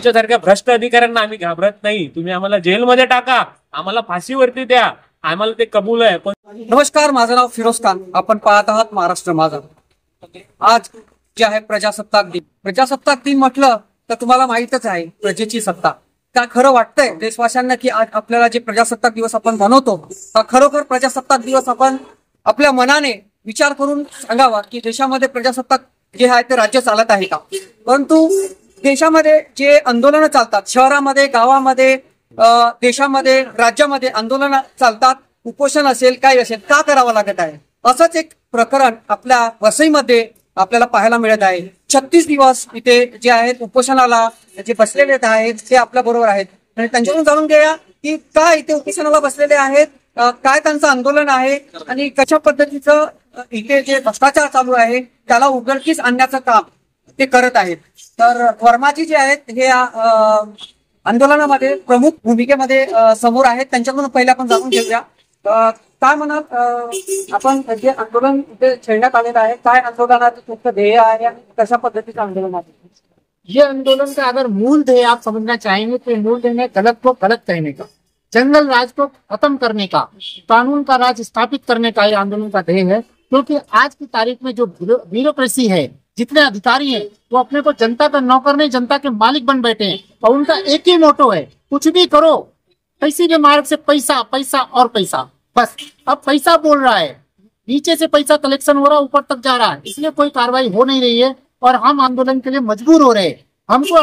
तुमच्यासारख्या भ्रष्ट अधिकाऱ्यांना आम्ही घाबरत नाही. तुम्ही आम्हाला जेलमध्ये टाका, आम्हाला फाशीवरती द्या, आम्हाला ते कबूल आहे. पण नमस्कार, माझं नाव फिरोज खान. आपण पाहत आहात महाराष्ट्र माझा. आज जे आहे प्रजासत्ताक दिन. प्रजासत्ताक दिन म्हटलं तर तुम्हाला माहितच आहे प्रजेची सत्ता. का खरं वाटतंय देशवासियांना की आज आपल्याला जे प्रजासत्ताक दिवस आपण मनवतो, खरोखर प्रजासत्ताक दिवस आपण आपल्या मनाने विचार करून सांगावा की देशामध्ये प्रजासत्ताक जे आहे ते राज्य चालत आहे का. परंतु देशामध्ये जे आंदोलनं चालतात, शहरामध्ये, गावामध्ये, देशामध्ये, राज्यामध्ये आंदोलनं चालतात, उपोषण असेल, काय असेल, का करावं लागत आहे. असंच एक प्रकरण आपल्या वसईमध्ये आपल्याला पाहायला मिळत आहे. 36 दिवस इथे जे आहेत उपोषणाला जे बसलेले आहेत ते आपल्या बरोबर आहेत आणि त्यांच्याकडून जाणून घ्या की काय इथे उपोषणाला बसलेले आहेत, काय त्यांचं आंदोलन आहे आणि कशा पद्धतीचं इथे जे भ्रष्टाचार चालू आहे त्याला उघडकीस आणण्याचं काम ते करत आहेत. तर वर्माजी जे आहेत हे आंदोलनामध्ये प्रमुख भूमिकेमध्ये समोर आहेत. त्यांच्याकडून पहिले आपण जाणून घेऊया काय म्हणाल आपण जे आंदोलन इथे छेडण्यात आलेलं आहे, काय आंदोलनाचं तुमचं ध्येय आहे आणि कशा पद्धतीचं आंदोलन आहे. ये आंदोलन का अगर मूल ध्येय आप समझना चाहेंगे तो मूल ध्येय गलत को गलत कहने का, जंगल राज को खत्म करने का, कानून का राज स्थापित करने का ये आंदोलन का ध्येय है. क्योंकि आज की तारीख में जो ब्यूरोक्रेसी है, जितने अधिकारी हैं वो अपने को जनता का नौकर नहीं जनता के मालिक बन बैठे हैं और उनका एक ही मोटो है, कुछ भी करो किसी भी मार्ग से पैसा पैसा और पैसा. बस अब पैसा बोल रहा है, नीचे से पैसा कलेक्शन हो रहा है, ऊपर तक जा रहा है, इसलिए कोई कार्रवाई हो नहीं रही है और हम आंदोलन के लिए मजबूर हो रहे हैं. हमको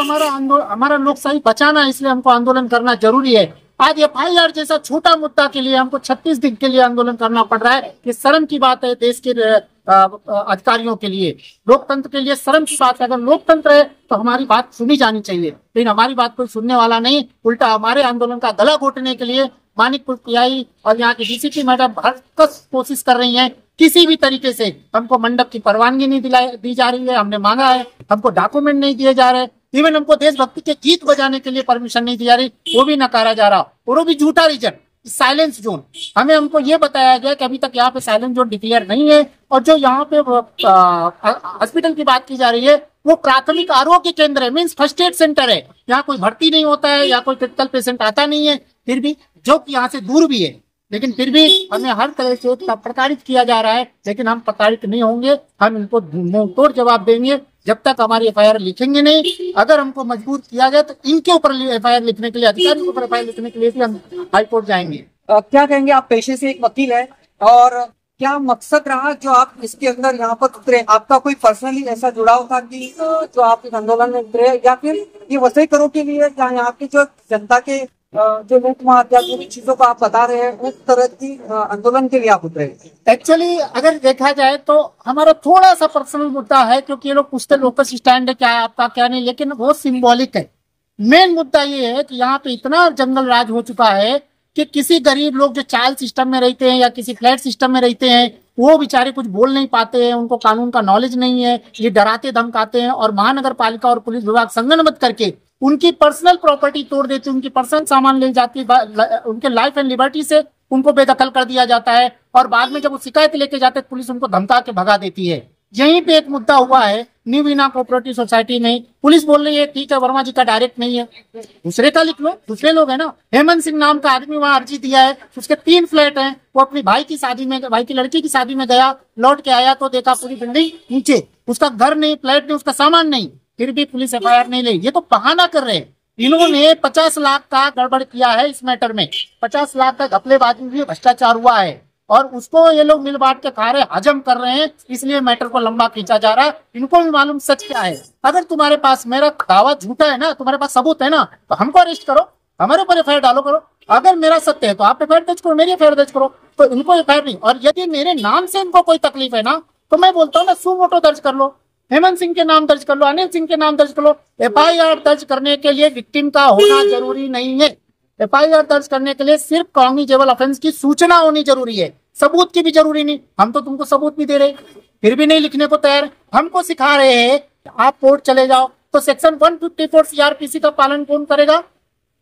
हमारा लोकशाही बचाना है, इसलिए हमको आंदोलन करना जरूरी है. आज FIR जैसा छोटा मुद्दा के लिए हमको 36 दिन के लिए आंदोलन करना पड़ रहा है. ये शर्म की बात है देश के अधिकारियों के लिए, लोकतंत्र के लिए शर्म की बात है. अगर लोकतंत्र है तो हमारी बात सुनी जानी चाहिए, लेकिन हमारी बात कोई सुनने वाला नहीं. उल्टा हमारे आंदोलन का गला घोटने के लिए मानिकपुर PI और यहाँ की DCP मैडम भरसक कोशिश कर रही हैं. किसी भी तरीके से हमको मंडप की परवानगी नहीं दी जा रही है. हमने मांगा है, हमको डॉक्यूमेंट नहीं दिए जा रहे. इवन हमको देशभक्ति के गीत बजाने के लिए परमिशन नहीं दी जा रही, वो भी नकारा जा रहा. और वो भी झूठा रीजन, साइलेंस जोन. हमको ये बताया गया कि अभी तक यहाँ पे साइलेंस जोन डिक्लेयर नहीं है. और जो यहाँ पे हॉस्पिटल की बात की जा रही है वो प्राथमिक आरोग्य केंद्र है, मीन्स फर्स्ट एड सेंटर है. यहाँ कोई भर्ती नहीं होता है या कोई क्रिटिकल पेशेंट आता नहीं है. फिर भी जो कि यहाँ से दूर भी है, लेकिन फिर भी हमें हर तरह से प्रताड़ित किया जा रहा है. लेकिन हम प्रताड़ित नहीं होंगे, हम इनको मुंह तोड़ जवाब देंगे जब तक हमारी FIR लिखेंगे नहीं. अगर हमको मजबूर किया जाए तो इनके ऊपर FIR लिखने के लिए, अधिकारियों के ऊपर FIR लिखने के लिए भी हम हाईकोर्ट जाएंगे. क्या कहेंगे, आप पेशे से एक वकील है और क्या मकसद रहा जो आप इसके अंदर यहाँ पर उतरे. आपका कोई पर्सनली ऐसा जुड़ाव था कि जो आप इस आंदोलन में उतरे, या फिर ये वसई करो के लिए या यहाँ की जो जनता के जो लूटमार या जो भी चीजों को आप बता रहे हैं उस तरह की आंदोलन के लिए आप उतरे. एक्चुअली अगर देखा जाए तो हमारा थोड़ा सा पर्सनल मुद्दा है, क्योंकि ये लोग पूछते लोकल स्टैंड है क्या है आपका क्या नहीं, लेकिन वो सिंबॉलिक है. मेन मुद्दा ये है कि यहाँ पे इतना जंगल राज हो चुका है कि किसी गरीब लोग जो चाइल्ड सिस्टम में रहते हैं या किसी फ्लैट सिस्टम में रहते हैं वो बेचारे कुछ बोल नहीं पाते हैं, उनको कानून का नॉलेज नहीं है. ये डराते धमकाते हैं और महानगर पालिका और पुलिस विभाग संगनमत करके उनकी पर्सनल प्रॉपर्टी तोड़ देती है, उनकी पर्सनल सामान ले जाती है, उनके लाइफ एंड लिबर्टी से उनको बेदखल कर दिया जाता है. और बाद में जब वो शिकायत लेके जाते हैं पुलिस उनको धमका के भगा देती है. यहीं पे एक मुद्दा हुआ है न्यू वीना कोऑपरेटिव सोसाइटी में. पुलिस बोल रही है ठीक है वर्मा जी का डायरेक्ट नहीं है, दूसरे का लिख लो, दूसरे लोग है ना. हेमंत सिंह नाम का आदमी वहां अर्जी दिया है, उसके 3 फ्लैट हैं. वो अपनी भाई की शादी में, भाई की लड़की की शादी में गया, लौट के आया तो देखा पूरी बिल्डिंग नीचे, उसका घर नहीं, फ्लैट नहीं, उसका सामान नहीं, फिर भी पुलिस FIR नहीं ली. ये तो बहाना कर रहे हैं. इन्होंने 50 लाख का गड़बड़ किया है इस मैटर में. 50 लाख का घपलेबाजी हुई, भ्रष्टाचार हुआ है और उसको ये लोग मिल बांट के खा रहे, हजम कर रहे हैं. इसलिए मैटर को लंबा खींचा जा रहा है. इनको भी मालूम सच क्या है. अगर तुम्हारे पास मेरा दावा झूठा है ना, तुम्हारे पास सबूत है ना, तो हमको अरेस्ट करो, हमारे ऊपर FIR डालो करो. अगर मेरा सत्य है तो आप FIR दर्ज करो, मेरी FIR दर्ज करो, तो इनको FIR नहीं. और यदि मेरे नाम से इनको कोई तकलीफ है ना तो मैं बोलता हूँ ना सू मोटो दर्ज कर लो, हेमंत सिंह के नाम दर्ज कर लो, अनिल सिंह के नाम दर्ज कर लो. FIR दर्ज करने के लिए विक्टिम का होना जरूरी नहीं है. FIR दर्ज करने के लिए सिर्फ कॉग्निजेबल ऑफेंस की सूचना होनी जरूरी है, सबूत की भी जरूरी नहीं. हम तो तुमको सबूत भी दे रहे, फिर भी नहीं लिखने को तैयार. हमको सिखा रहे हैं आप कोर्ट चले जाओ, तो सेक्शन 154 CRPC का पालन कौन करेगा.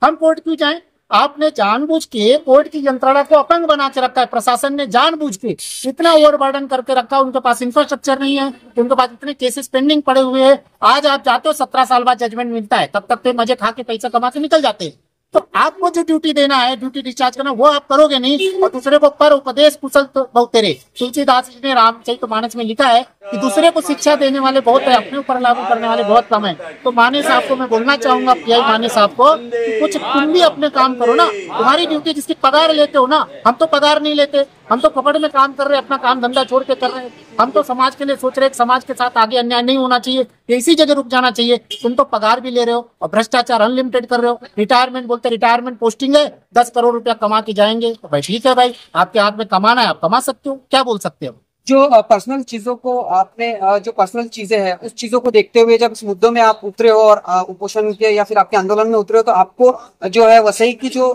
हम कोर्ट क्यों जाएं. आपने जानबूझ के कोर्ट की यंत्रणा को अपंग बना के रखा है। प्रशासन ने जानबूझ के इतना ओवरबर्डन करके रखा, उनके पास इंफ्रास्ट्रक्चर नहीं है, उनके पास इतने केसेस पेंडिंग पड़े हुए हैं। आज आप जाते हो 17 साल बाद जजमेंट मिलता है, तब तक तो मजे खा के पैसा कमा के निकल जाते हैं। तो आपको जो ड्यूटी देना है, ड्यूटी डिस्चार्ज करना, वो आप करोगे नहीं, और दूसरे को पर उपदेश कुशल तो बहुत तेरे। तुलसीदास जी ने रामचरितमानस में लिखा है कि दूसरे को शिक्षा देने वाले बहुत है, अपने ऊपर लागू करने वाले बहुत कम है। तो माने साहब को मैं बोलना चाहूंगा, पीआई माने साहब को, कि कुछ तुम भी अपने काम करो ना। तुम्हारी ड्यूटी जिसकी पगार लेते हो ना, हम तो पगार नहीं लेते, हम तो कपड़े में काम कर रहे हैं, अपना काम धंधा छोड़ के कर रहे हैं। हम तो समाज के लिए सोच रहे हैं, समाज के साथ आगे अन्याय नहीं होना चाहिए, ये इसी जगह रुक जाना चाहिए। तुम तो पगार भी ले रहे हो और भ्रष्टाचार अनलिमिटेड कर रहे हो। रिटायरमेंट बोलते, रिटायरमेंट पोस्टिंग है, 10 करोड़ रुपया कमा के जाएंगे। तो भाई ठीक है भाई, आपके हाथ में कमाना है, आप कमा सकते हो, क्या बोल सकते हो। जो पर्सनल चीजों को आपने जो पर्सनल चीजें हैं उस चीजों को देखते हुए जब इस मुद्दों में आप उतरे हो और उपोषण के या फिर आपके आंदोलन में उतरे हो, तो आपको जो है वसई की जो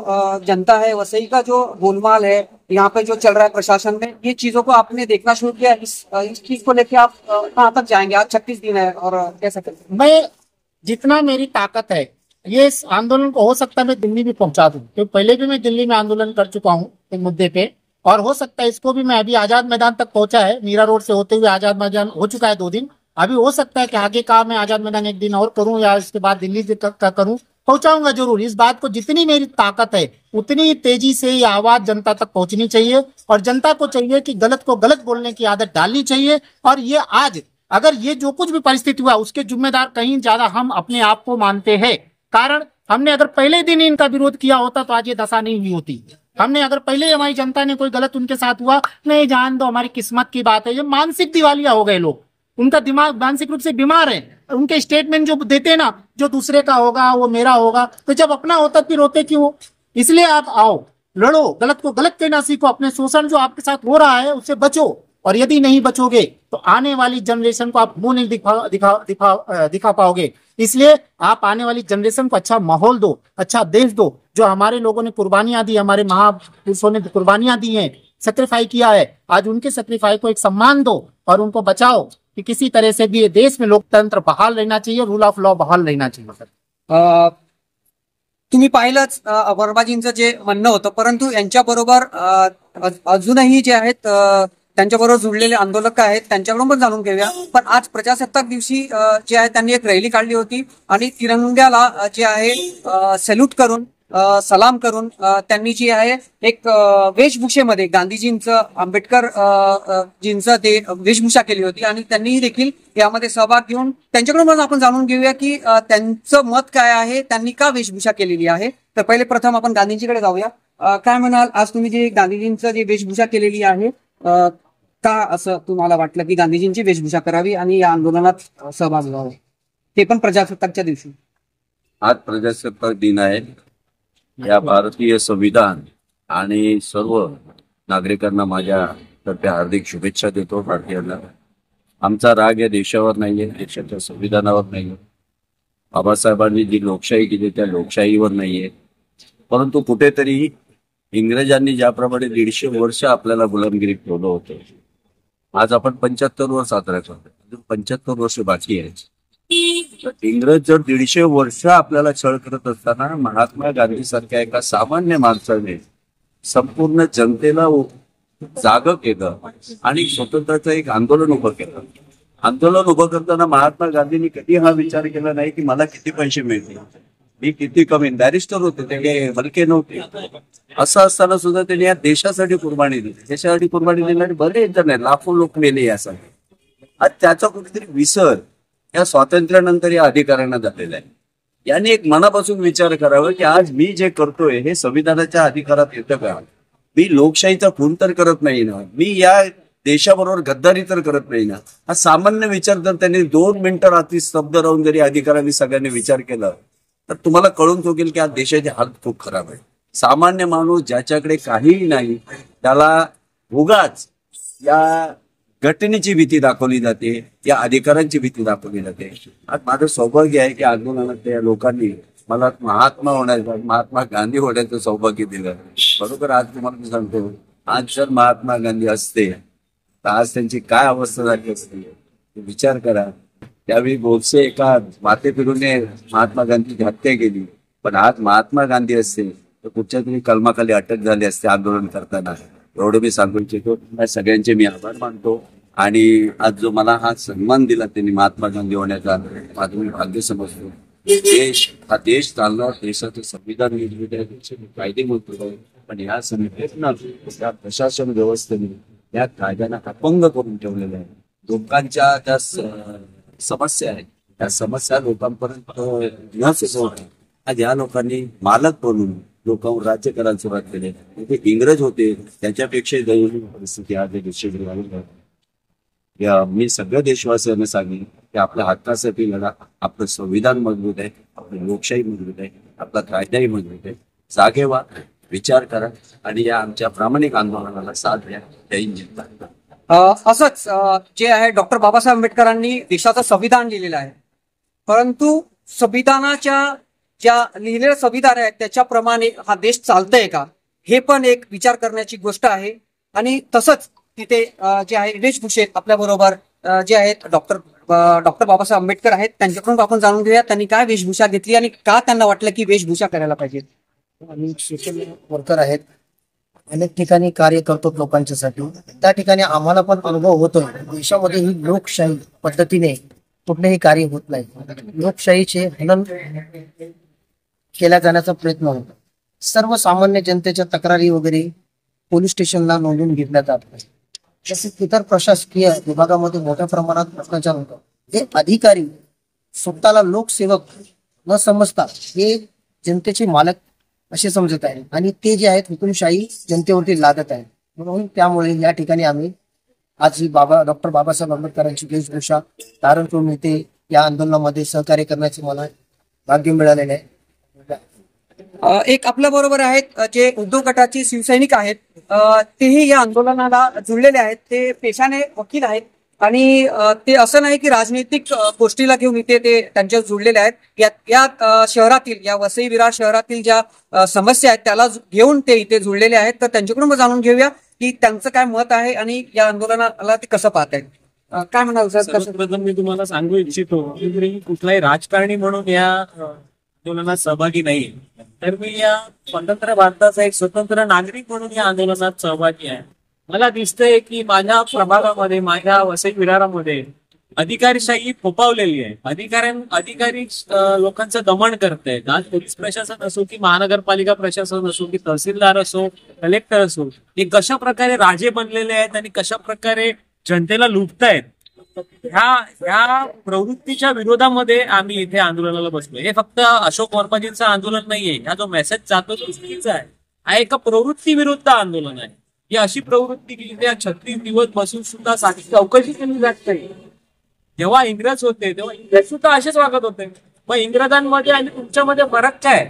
जनता है, वसई का जो गोलमाल है, यहाँ पे जो चल रहा है प्रशासन में, ये चीजों को आपने देखना शुरू किया। इस चीज को लेके आप कहाँ तक जाएंगे? आज 36 दिन है और कैसा करेंगे? मैं जितना मेरी ताकत है, ये इस आंदोलन को हो सकता है मैं दिल्ली भी पहुंचा दूं, क्योंकि पहले भी मैं दिल्ली में आंदोलन कर चुका हूं एक मुद्दे पे, और हो सकता है इसको भी मैं अभी आजाद मैदान तक पहुंचा है, मीरा रोड से होते हुए आजाद मैदान हो चुका है 2 दिन। अभी हो सकता है कि आगे का मैं आजाद मैदान 1 दिन और करूं, या इसके बाद दिल्ली का करूं, पहुंचाऊंगा जरूर। इस बात को जितनी मेरी ताकत है उतनी तेजी से ये आवाज जनता तक पहुंचनी चाहिए, और जनता को चाहिए कि गलत को गलत बोलने की आदत डालनी चाहिए। और ये आज अगर ये जो कुछ भी परिस्थिति हुआ उसके जिम्मेदार कहीं ज्यादा हम अपने आप को मानते हैं। कारण हमने अगर पहले दिन ही इनका विरोध किया होता तो आज ये दशा नहीं हुई होती। हमने अगर पहले हमारी जनता ने कोई गलत उनके साथ हुआ, नहीं जान दो हमारी किस्मत की बात है। ये मानसिक दिवालिया हो गए लोग, उनका दिमाग मानसिक रूप से बीमार है। उनके स्टेटमेंट जो देते हैं ना, जो दूसरे का होगा वो मेरा होगा, तो जब अपना होता फिर रोते क्यों? इसलिए आप आओ, लड़ो, गलत को गलत कहना सीखो, अपने शोषण जो आपके साथ हो रहा है उससे बचो। और यदि नहीं बचोगे तो आने वाली जनरेशन को आप मुंह नहीं दिखा पाओगे। इसलिए आप आने वाली जनरेशन को अच्छा माहौल दो, अच्छा देश दो। जो हमारे लोगों ने कुर्बानियां दी, हमारे महापुरुषों ने कुर्बानियां दी हैं, सेक्रीफाई किया है, आज उनके सेक्रीफाई को एक सम्मान दो और उनको बचाओ कि किसी तरह से भी ये देश में लोकतंत्र बहाल रहना चाहिए, रूल ऑफ लॉ बहाल रहना चाहिए। तुम्ही पाहिलंच वर्माजींचं जे म्हणणं होतं, परंतु यांच्याबरोबर अजूनही जे आहेत त्यांच्याबरोबर जुळलेले आंदोलक आहेत, त्यांच्याकडून पण जाणून घेऊया। पण आज प्रजासत्ताक दिवशी जे आहे त्यांनी एक रॅली काढली होती आणि तिरंग्याला जे आहे सॅल्यूट करून सलाम करून त्यांनी जी आहे एक वेशभूषेमध्ये गांधीजींचं, आंबेडकर जींचं ते वेशभूषा केली होती आणि त्यांनीही देखील यामध्ये सहभाग घेऊन त्यांच्याकडून पण आपण जाणून घेऊया की त्यांचं मत काय आहे, त्यांनी का वेशभूषा केलेली आहे। तर पहिले प्रथम आपण गांधीजींकडे जाऊया। काय म्हणाल, आज तुम्ही जे गांधीजींचं जे वेशभूषा केलेली आहे, का असं तुम्हाला वाटलं की गांधीजींची वेशभूषा करावी आणि या आंदोलनात सहभाग घ्यावा, ते पण प्रजासत्ताकच्या दिवशी? आज प्रजासत्ताक दिन आहे। या भारतीय संविधान आणि सर्व नागरिकांना माझ्यातर्फे हार्दिक शुभेच्छा देतो। भारतीयांना आमचा राग या देशावर नाहीये, देशाच्या संविधानावर नाहीये, बाबासाहेबांनी जी लोकशाही केली त्या लोकशाहीवर नाहीये, परंतु कुठेतरी इंग्रजांनी ज्याप्रमाणे 150 वर्ष आपल्याला गुलामगिरीत ठेवलं होतं, आज आपण 75 वर्ष साजरा करतो, अजून 75 वर्ष बाकी आहे। इंग्रज जर 150 वर्ष आपल्याला छळ करत असताना महात्मा गांधी सारख्या एका सामान्य माणसाने संपूर्ण जनतेला जागं केलं आणि स्वतंत्राचं एक आंदोलन उभं केलं। आंदोलन उभं करताना महात्मा गांधींनी कधी हा विचार केला नाही की मला किती पैसे मिळतील, मी किती कमी, बॅरिस्टर होते ते, हलके नव्हते। असं असताना सुद्धा त्यांनी या देशासाठी कुर्बानी दिली। देशासाठी कुर्बानी देणारे बरेच जण आहेत, लाखो लोक मेले यासाठी। आज त्याचा कुठेतरी विसर या स्वातंत्र्यानंतर या अधिकाऱ्यांना झालेला आहे। याने एक मनापासून विचार करावा की आज मी जे करतोय हे संविधानाच्या अधिकारात येतं का? मी लोकशाहीचा खून तर करत नाही ना, मी या देशाबरोबर गद्दारी तर करत नाही ना। हा सामान्य विचार जर त्यांनी 2 मिनिटं रात्री स्तब्ध राहून जरी अधिकाऱ्यांनी सगळ्यांनी विचार केला तर तुम्हाला कळून चुकेल की आज देशाची हालत खूप खराब आहे। सामान्य माणूस ज्याच्याकडे काहीही नाही त्याला उगाच या घटनेची भीती दाखवली जाते, या अधिकारांची भीती दाखवली जाते। आज माझं सौभाग्य आहे की आंदोलनातल्या लोकांनी मला महात्मा गांधी होण्याचं सौभाग्य दिलं। बरोबर, आज तुम्हाला मी सांगतो, आज जर महात्मा गांधी असते तर आज त्यांची काय अवस्था झाली असती विचार करा। त्यावेळी गोडसे एका माते फिरूने महात्मा गांधीची हत्या केली, पण आज महात्मा गांधी असते तर कुठच्या तरी कलमाखाली अटक झाली असते आंदोलन करताना. एवढं मी सांगू इच्छितो. या सगळ्यांचे मी आभार मानतो आणि आज जो मला हा सन्मान दिला त्यांनी महात्मा गांधी होण्याचा माझं मी भाग्य समजतो. हा देश चालणार, देशाचं संविधान निर्मित आहे, देशाचे कायदे मजबूत आहे, पण या संघटना या प्रशासन व्यवस्थेने या कायद्यांना अपंग करून ठेवलेल्या आहे. लोकांच्या ज्या समस्या आहेत त्या समस्या लोकांपर्यंत न सुचवता आज या लोकांनी मालक बनून लोकांवर राज्य करायला सुरुवात केली. ते इंग्रज होते त्याच्यापेक्षा दयनीय परिस्थिती आज देशाची आहे. मी सगळ्या देशवासियांना सांगेन की आपल्या हक्कासाठी लढा. आपलं संविधान मजबूत आहे, आपली लोकशाही मजबूत आहे, आपला कायदाही मजबूत आहे. जागे व्हा, विचार करा आणि या आमच्या प्रामाणिक आंदोलनाला साथ द्या. जय हिंद. असंच जे आहे डॉक्टर बाबासाहेब आंबेडकरांनी देशाचं संविधान लिहिलेलं आहे, परंतु संविधानाच्या ज्या लिहिलेलं संविधान आहे त्याच्याप्रमाणे हा देश चालतंय का, हे पण एक विचार करण्याची गोष्ट आहे. आणि तसंच तिथे जे आहे वेशभूषेत आपल्या बरोबर जे आहेत डॉक्टर बाबासाहेब आंबेडकर आहेत, त्यांच्याकडून आपण जाणून घेऊया त्यांनी काय वेशभूषा घेतली आणि का त्यांना वाटलं की वेशभूषा करायला पाहिजे. आम्ही सोशल वर्कर आहेत, अनेक ठिकाणी कार्य करतो लोकांच्यासाठी. त्या ठिकाणी आम्हाला पण अनुभव होतोय देशामध्ये ही लोकशाही पद्धतीने कुठलेही कार्य होत नाही. लोकशाहीचे हनन केला जाण्याचा प्रयत्न होतो. सर्वसामान्य जनतेच्या तक्रारी वगैरे पोलीस स्टेशनला नोंदवून घेतल्या जातात. तसेच इतर प्रशासकीय विभागामध्ये मोठ्या प्रमाणात भ्रष्टाचार होतो. हे अधिकारी स्वतःला लोकसेवक न समजता हे जनतेचे मालक असे समजत आहे आणि ते जे आहेत हुकुमशाही जनतेवरती लादत आहे. म्हणून त्यामुळे या ठिकाणी आम्ही आज ही डॉक्टर बाबासाहेब आंबेडकरांची वेशभूषा धारण करून इथे या आंदोलनामध्ये सहकार्य करण्याचे मला भाग्य मिळालेले आहे. एक आपल्या बरोबर आहेत जे उद्योग गटाचे शिवसैनिक आहेत, तेही या आंदोलनाला जुळलेले आहेत. ते पेशाने वकील आहेत आणि ते असं नाही की राजनैतिक गोष्टीला घेऊन इथे ते त्यांच्या जुळलेले आहेत. या शहरातील या वसई विरार शहरातील ज्या समस्या आहेत त्याला घेऊन ते इथे जुळलेले आहेत. तर त्यांच्याकडून जाणून घेऊया की त्यांचं काय मत आहे आणि या आंदोलनाला ते कसं पाहत आहेत. काय म्हणाल सर? सर्वप्रथम मी तुम्हाला सांगू इच्छितो की कुठलाही राजकारणी म्हणून या आंदोलनात सहभागी नाही, तर मी या स्वतंत्र भारताचा एक स्वतंत्र नागरिक म्हणून या आंदोलनात सहभागी आहे. मला दिसतंय की माझ्या प्रभागामध्ये, माझ्या वसई विरारामध्ये अधिकारीशाही फोपावलेली आहे. अधिकारी लोकांचं दमन करतायत. आज पोलीस प्रशासन असो की महानगरपालिका प्रशासन असो की तहसीलदार असो, कलेक्टर असो, हे कशा प्रकारे राजे बनलेले आहेत आणि कशा प्रकारे जनतेला लुटतायत, ह्या प्रवृत्तीच्या विरोधामध्ये आम्ही इथे आंदोलनाला बसलो. हे फक्त अशोक वर्माजींचं आंदोलन नाहीये. हा जो मेसेज जातो तो चुकीचा आहे. हा एका प्रवृत्ती विरुद्ध आंदोलन आहे. ही अशी प्रवृत्ती की त्या 36 दिवस बसून सुद्धा चौकशी केली जात नाही. जेव्हा इंग्रज होते तेव्हा इंग्रज सुद्धा असेच वागत होते. मग इंग्रजांमध्ये आणि तुमच्यामध्ये फरक काय?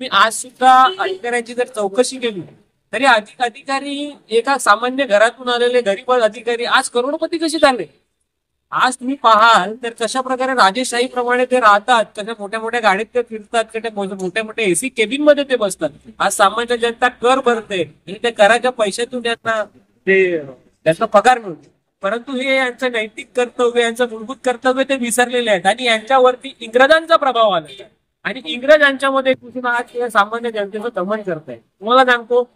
मी आज सुद्धा अधिकाऱ्यांची जर चौकशी केली तरी अधिकारी एका सामान्य घरातून आलेले गरीब अधिकारी आज करोडपती कसे झाले. आज तुम्ही पाहाल तर कशा प्रकारे राजेशाही प्रमाणे ते राहतात, कशा मोठ्या मोठ्या गाडीत ते फिरतात, कशा मोठ्या मोठ्या एसी केबिन मध्ये ते बसतात. आज सामान्य जनता कर भरते आणि त्या कराच्या पैशातून त्यांना पगार मिळतो. परंतु हे यांचं नैतिक कर्तव्य, यांचं मूलभूत कर्तव्य ते विसरलेले आहेत आणि यांच्यावरती इंग्रजांचा प्रभाव आला आणि इंग्रज यांच्यामध्ये कुठून आज सामान्य जनतेचं दमन करताय. तुम्हाला सांगतो,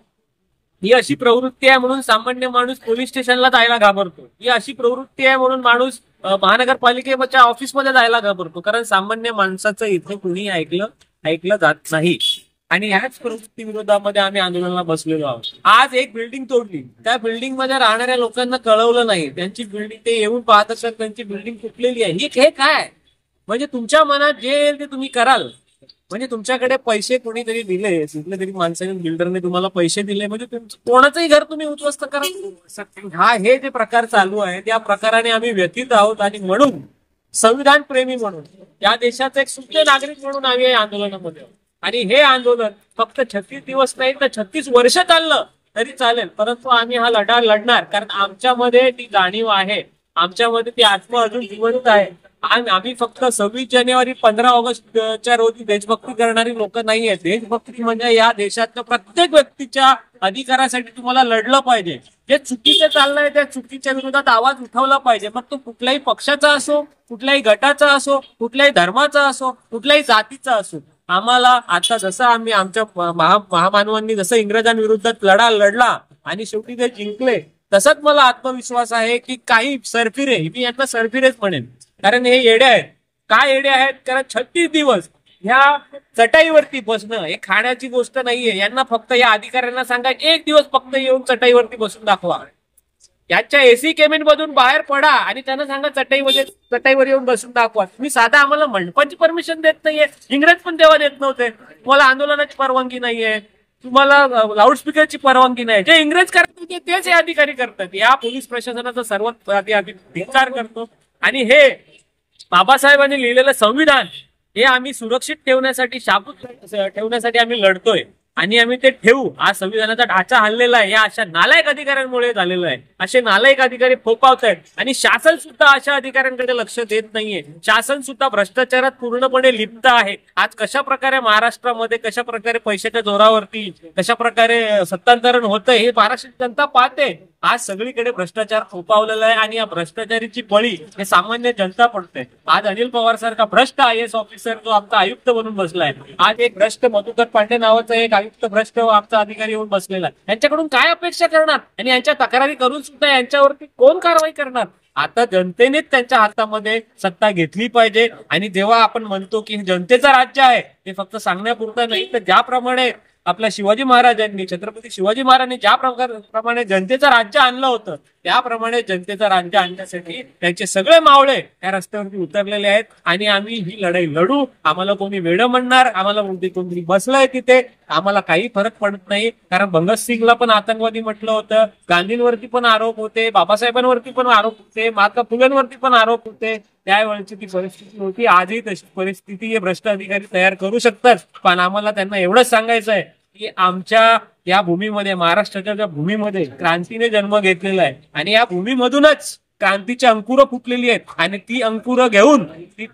ही अशी प्रवृत्ती आहे म्हणून सामान्य माणूस पोलीस स्टेशनला जायला घाबरतो. ही अशी प्रवृत्ती आहे म्हणून माणूस महानगरपालिकेच्या ऑफिसमध्ये जायला घाबरतो, कारण सामान्य माणसाचं इथे कुणी ऐकलं जात नाही. आणि ह्याच प्रवृत्ती विरोधामध्ये आम्ही आंदोलनाला बसलेलो आहोत. आज एक बिल्डिंग तोडली, त्या बिल्डिंग मध्ये राहणाऱ्या लोकांना कळवलं नाही. त्यांची बिल्डिंग ते येऊन पाहत असतात त्यांची बिल्डिंग तुटलेली आहे. हे काय म्हणजे तुमच्या मनात जे येईल ते तुम्ही कराल. म्हणजे तुमच्याकडे पैसे कोणीतरी दिले, कुठल्या तरी माणसाने बिल्डरने तुम्हाला पैसे दिले म्हणजे तुमचं कोणाचंही घर तुम्ही उद्ध्वस्त करा. हे जे प्रकार चालू आहे त्या प्रकाराने आम्ही व्यथित आहोत आणि म्हणून संविधान प्रेमी म्हणून या देशाचा एक सुज्ञ नागरिक म्हणून आम्ही या आंदोलनामध्ये आहोत. आणि हे आंदोलन फक्त 36 दिवस नाही तर 36 वर्ष चाललं तरी चालेल, परंतु आम्ही हा लढा लढणार. कारण आमच्यामध्ये ती जाणीव आहे, आमच्यामध्ये ती आत्मा अजून जिवंत आहे. आम्ही फक्त 26 जानेवारी 15 ऑगस्टच्या रोजी देशभक्ती करणारी लोक नाही आहेत. देशभक्ती म्हणजे या देशातल्या प्रत्येक व्यक्तीच्या अधिकारासाठी तुम्हाला लढलं पाहिजे. जे चुकीचे चाललंय त्या चुकीच्या विरोधात आवाज उठवला पाहिजे. मग तो कुठल्याही पक्षाचा असो, कुठल्याही गटाचा असो, कुठल्याही धर्माचा असो, कुठल्याही जातीचा असो. आम्हाला आता जसं आम्ही आमच्या महामानवांनी जसं इंग्रजांविरुद्ध लढा लढला आणि शेवटी ते जिंकले, तसंच मला आत्मविश्वास आहे की काही सरफिरे, मी यांना सरफिरेच म्हणेन, कारण हे येडे आहेत. काय येडे आहेत? कारण 36 दिवस ह्या चटाईवरती बसणं हे खाण्याची गोष्ट नाहीये. यांना फक्त या अधिकाऱ्यांना सांगा, एक दिवस फक्त येऊन चटाईवरती बसून दाखवा. यांच्या एसी केबिन मधून बाहेर पडा आणि त्यांना सांगा चटाईवर येऊन बसून दाखवा. तुम्ही साधा आम्हाला मंडपाची परमिशन देत नाहीये. इंग्रज पण तेव्हा देत नव्हते. तुम्हाला आंदोलनाची परवानगी नाहीये, तुम्हाला लाऊडस्पीकरची परवानगी नाही. जे इंग्रज करतात तेच हे अधिकारी करतात. या पोलीस प्रशासनाचा सर्वात आधी धिक्कार करतो. आणि हे बाबासाहेबांनी लिहिलेलं संविधान हे आम्ही सुरक्षित ठेवण्यासाठी, शाबूत ठेवण्यासाठी आम्ही लढतोय आणि आम्ही ते ठेवू. हा संविधानाचा ढाचा हल्लेला आहे या अशा नालायक अधिकाऱ्यांमुळे झालेलं आहे. असे नालायक अधिकारी फोपावत आहेत आणि शासन सुद्धा अशा अधिकाऱ्यांकडे लक्ष देत नाहीये. शासन सुद्धा भ्रष्टाचारात पूर्णपणे लिप्त आहे. आज कशा प्रकारे महाराष्ट्रामध्ये कशा प्रकारे पैशाच्या जोरावरती कशा प्रकारे सत्तांतरण होतंय हे महाराष्ट्राची जनता पाहते. आज सगळीकडे भ्रष्टाचार फोपावलेला आहे आणि या भ्रष्टाचाराची बळी हे सामान्य जनता पडते. आज अनिल पवार सारखा भ्रष्ट IAS ऑफिसर जो आमचा आयुक्त बनून बसलाय, आज एक भ्रष्ट मधुकर पांडे नावाचा एक आयुक्त भ्रष्ट आमचा अधिकारी होऊन बसलेला आहे. यांच्याकडून काय अपेक्षा करणार? आणि यांच्या तक्रारी करून सुद्धा यांच्यावरती कोण कारवाई करणार? आता जनतेनेच त्यांच्या हातामध्ये सत्ता घेतली पाहिजे. आणि जेव्हा आपण म्हणतो की जनतेचं राज्य आहे, ते फक्त सांगण्यापुरतं नाही, तर ज्याप्रमाणे आपल्या शिवाजी महाराजांनी, छत्रपती शिवाजी महाराजांनी ज्या प्रमाणे जनतेचं राज्य आणलं होतं, त्याप्रमाणे जनतेचं राज्य आणण्यासाठी त्यांचे सगळे मावळे त्या रस्त्यावरती उतरलेले आहेत. आणि आम्ही ही लढाई लढू. आम्हाला कोणी वेडं म्हणणार, आम्हाला कोणी बसलंय तिथे, आम्हाला काही फरक पडत नाही. कारण भगतसिंगला पण आतंकवादी म्हटलं होतं, गांधींवरती पण आरोप होते, बाबासाहेबांवरती पण आरोप होते, महात्मा फुलेंवरती पण आरोप होते. त्यावेळेची ती परिस्थिती होती. आजही तशी परिस्थिती हे भ्रष्ट अधिकारी तयार करू शकतात. पण आम्हाला त्यांना एवढंच सांगायचं आहे की आमच्या या भूमीमध्ये, महाराष्ट्राच्या ज्या भूमीमध्ये क्रांतीने जन्म घेतलेला आहे आणि या भूमीमधूनच क्रांतीची अंकुरं फुटलेली आहेत. आणि ती अंकुरं घेऊन,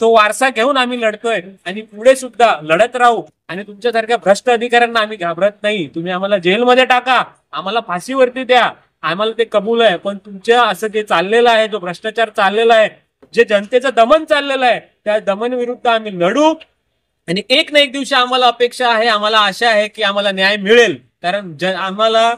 तो वारसा घेऊन आम्ही लढतोय आणि पुढे सुद्धा लढत राहू. आणि तुमच्यासारख्या भ्रष्ट अधिकाऱ्यांना आम्ही घाबरत नाही. तुम्ही आम्हाला जेलमध्ये टाका, आम्हाला फाशीवरती द्या, आम्हाला ते कबूल आहे. पण तुमच्या असं जे चाललेलं आहे, जो भ्रष्टाचार चाललेला आहे, जे जनतेचं दमन चाललेलं आहे, त्या दमन विरुद्ध आम्ही लढू. आणि एक ना एक दिवशी आम्हाला अपेक्षा आहे, आम्हाला आशा आहे की आम्हाला न्याय मिळेल. कारण आम्हाला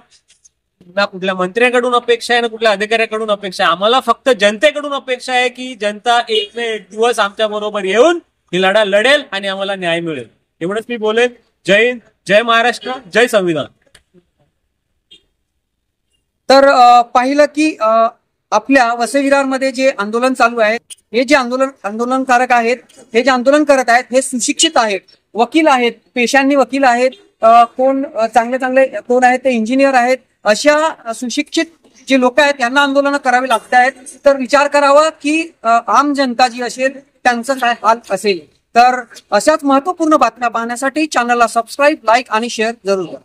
ना कुठल्या मंत्र्याकडून अपेक्षा आहे ना कुठल्या अधिकाऱ्याकडून अपेक्षा आहे. आम्हाला फक्त जनतेकडून अपेक्षा आहे की जनता एक ना एक दिवस आमच्या बरोबर येऊन ही लढा लढेल आणि आम्हाला न्याय मिळेल. एवढंच मी बोलेन. जय हिंद, जय महाराष्ट्र, जय संविधान. तर पाहिलं की आपल्या वसई विरारमध्ये जे आंदोलन चालू आहे, हे जे आंदोलनकारक आहेत, हे जे आंदोलन करत आहेत, हे सुशिक्षित आहेत, वकील आहेत, पेशांनी वकील आहेत, कोण चांगले कोण आहेत ते इंजिनियर आहेत. अशा सुशिक्षित जे लोक आहेत यांना आंदोलन करावी लागत आहेत. तर विचार करावा की आम जनता जी असेल त्यांचं काय हाल असेल. तर अशाच महत्वपूर्ण बातम्या पाहण्यासाठी चॅनलला सबस्क्राईब, लाईक आणि शेअर जरूर करा.